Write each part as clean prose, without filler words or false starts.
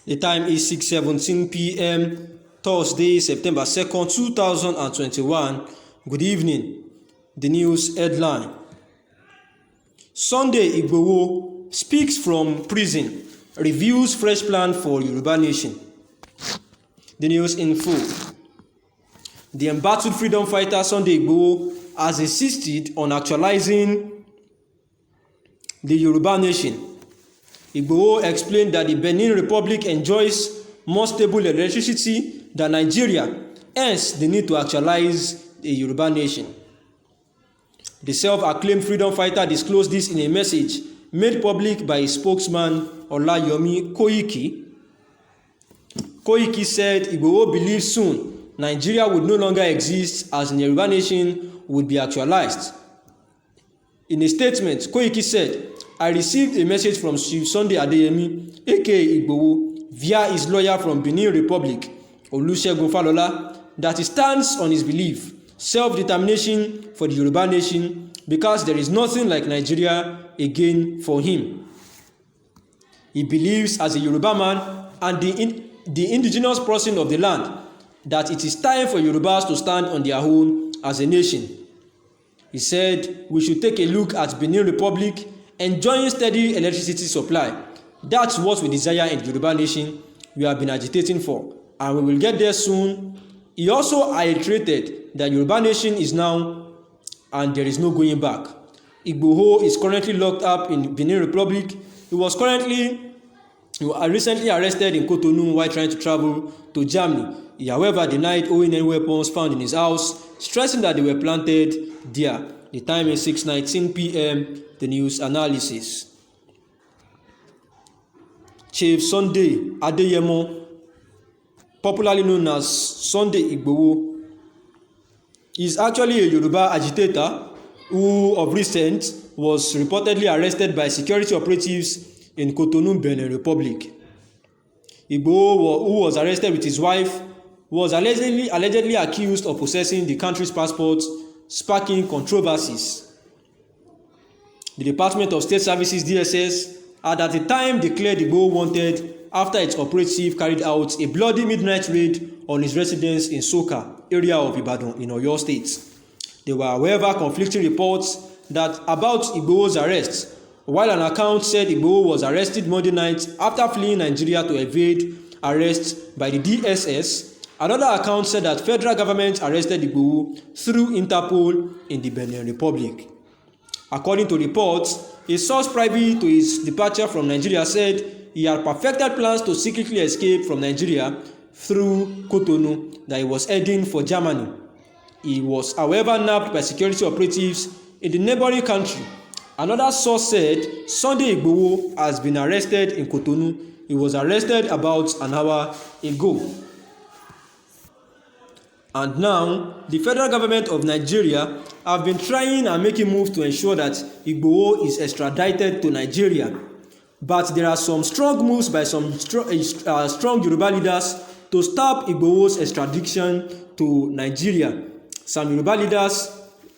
The time is 6:17 p.m. Thursday, September 2nd, 2021. Good evening. The news headline: Sunday Igboho speaks from prison, reviews fresh plan for Yoruba nation. The news info: The embattled freedom fighter Sunday Igboho has insisted on actualizing the Yoruba nation. Igboho explained that the Benin Republic enjoys more stable electricity than Nigeria, hence the need to actualize the Yoruba nation. The self-acclaimed freedom fighter disclosed this in a message made public by his spokesman Olayomi Koiki. Koiki said Igboho believes soon Nigeria would no longer exist as the Yoruba nation would be actualized. In a statement, Koiki said, "I received a message from Chief Sunday Adeyemi, aka Igboho, via his lawyer from Benin Republic, Olusegun Falola, that he stands on his belief, self-determination for the Yoruba nation, because there is nothing like Nigeria again for him. He believes as a Yoruba man and the indigenous person of the land that it is time for Yorubas to stand on their own as a nation." He said, "We should take a look at Benin Republic enjoying steady electricity supply. That's what we desire in the Yoruba nation we have been agitating for, and we will get there soon." He also reiterated that Yoruba nation is now and there is no going back. Igboho is currently locked up in Benin Republic. He was recently arrested in Cotonou while trying to travel to Germany. He, however, denied owning any weapons found in his house, stressing that they were planted there. The time is 6:19 p.m. The news analysis: Chief Sunday Adeyemo, popularly known as Sunday Igboho, is actually a Yoruba agitator who of recent was reportedly arrested by security operatives in Cotonou, Benin Republic. Igboho, who was arrested with his wife, was allegedly accused of possessing the country's passport, sparking controversies. The Department of State Services (DSS) had at the time declared Igboho wanted after its operative carried out a bloody midnight raid on his residence in Soka, area of Ibadan in Oyo State. There were, however, conflicting reports about Igboho's arrest. While an account said Igboho was arrested Monday night after fleeing Nigeria to evade arrest by the DSS, another account said that federal government arrested Igboho through Interpol in the Benin Republic. According to reports, a source privy to his departure from Nigeria said he had perfected plans to secretly escape from Nigeria through Cotonou, that he was heading for Germany. He was, however, nabbed by security operatives in the neighboring country. Another source said Sunday Igboho has been arrested in Cotonou. He was arrested about an hour ago. And now, the federal government of Nigeria have been trying and making moves to ensure that Igboho is extradited to Nigeria. But there are some strong moves by some strong Yoruba leaders to stop Igboho's extradition to Nigeria. Some Yoruba leaders,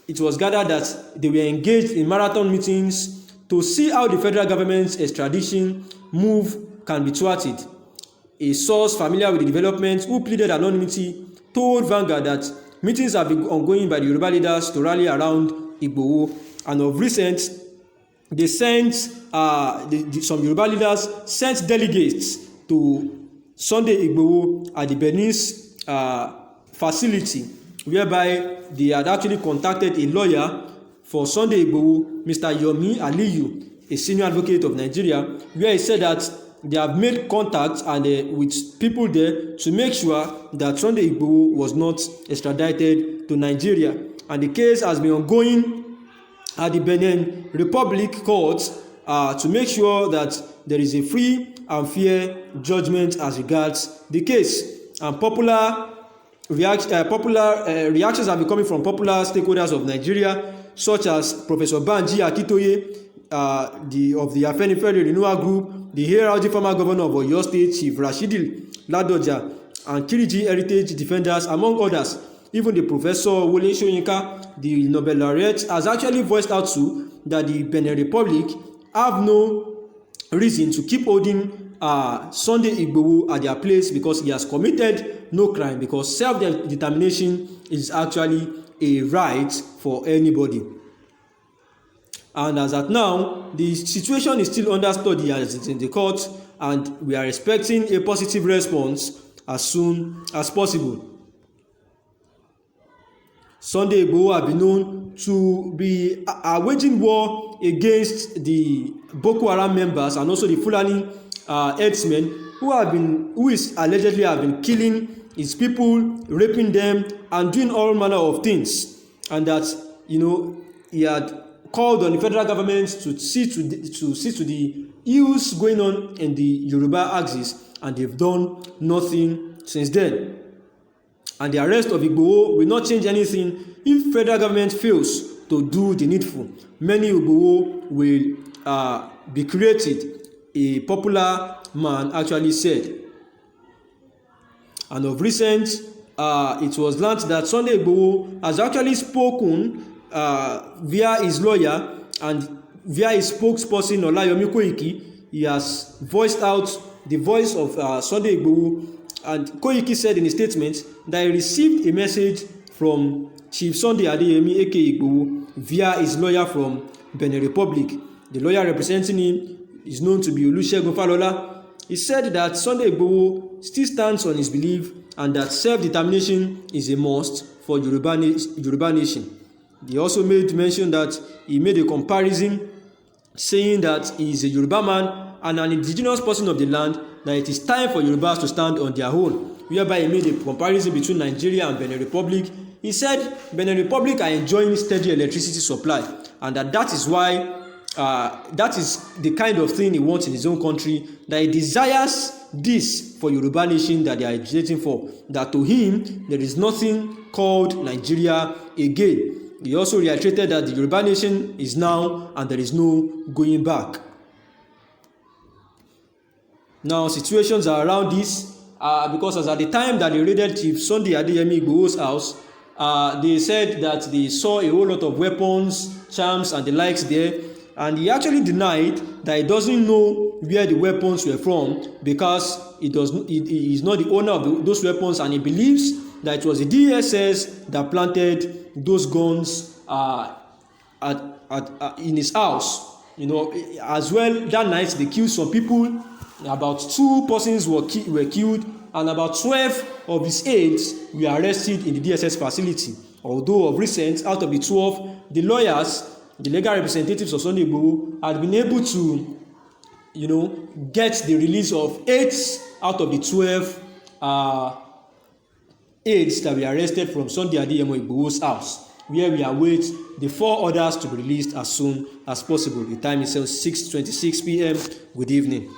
it was gathered that they were engaged in marathon meetings to see how the federal government's extradition move can be thwarted. A source familiar with the development, who pleaded anonymity, told Vanguard that meetings have been ongoing by the Yoruba leaders to rally around Igboho, and of recent, they sent some Yoruba leaders sent delegates to Sunday Igboho at the Benin's facility, whereby they had actually contacted a lawyer for Sunday Igboho, Mr. Yomi Aliyu, a senior advocate of Nigeria, where he said that they have made contact with people there to make sure that Sunday Igboho was not extradited to Nigeria. And the case has been ongoing at the Benin Republic courts to make sure that there is a free and fair judgment as regards the case. And popular reactions have been coming from popular stakeholders of Nigeria, such as Professor Banji Akintoye, of the Afenifere Renewal Group, the heralded former governor of Oyo State, Chief Rashidi Ladoja, and Kiriji Heritage Defenders, among others. Even the Professor Wole Soyinka, the Nobel laureate, has actually voiced out too that the Benin Republic have no reason to keep holding Sunday Igboho at their place because he has committed no crime, because self-determination is actually a right for anybody. And as at now, the situation is still under study as it's in the court, and we are expecting a positive response as soon as possible. Sunday Igboho have been known to be waging war against the Boko Haram members and also the Fulani herdsmen who is allegedly have been killing his people, raping them, and doing all manner of things, and that he had called on the federal government to see to the ills going on in the Yoruba axis, and they've done nothing since then. And the arrest of Igboho will not change anything if federal government fails to do the needful. Many Igboho will be created, a popular man actually said. And of recent, it was learned that Sunday Igboho has actually spoken via his lawyer and via his spokesperson Olayomi Koiki. He has voiced out the voice of Sunday Igboho, and Koiki said in a statement that he received a message from Chief Sunday Adeyemi aka Igboho via his lawyer from Benin Republic. The lawyer representing him is known to be Olusegun Falola. He said that Sunday Igboho still stands on his belief and that self-determination is a must for Yoruba nation. He also made mention that he made a comparison saying that he is a Yoruba man and an indigenous person of the land, that it is time for Yorubas to stand on their own, whereby he made a comparison between Nigeria and Benin Republic. He said Benin Republic are enjoying steady electricity supply, and that is why that is the kind of thing he wants in his own country, that he desires this for Yoruba nation that they are agitating for, that to him there is nothing called Nigeria again. He also reiterated that the Yoruba nation is now and there is no going back. Now situations are around this because as at the time that they raided Chief Sunday Adeyemi Igboho's house, they said that they saw a whole lot of weapons, charms and the likes there, and he actually denied that he doesn't know where the weapons were from because he is not the owner of those weapons, and he believes that it was the DSS that planted those guns in his house. As well, that night they killed some people. About 2 persons were killed, and about 12 of his aides were arrested in the DSS facility. Although of recent, out of the 12, the lawyers, the legal representatives of Sunday Igboho had been able to, get the release of 8 out of the 12 aides that were arrested from Sunday Adeyemi Igboho's house, where we await the 4 others to be released as soon as possible. The time is 6:26 p.m. Good evening.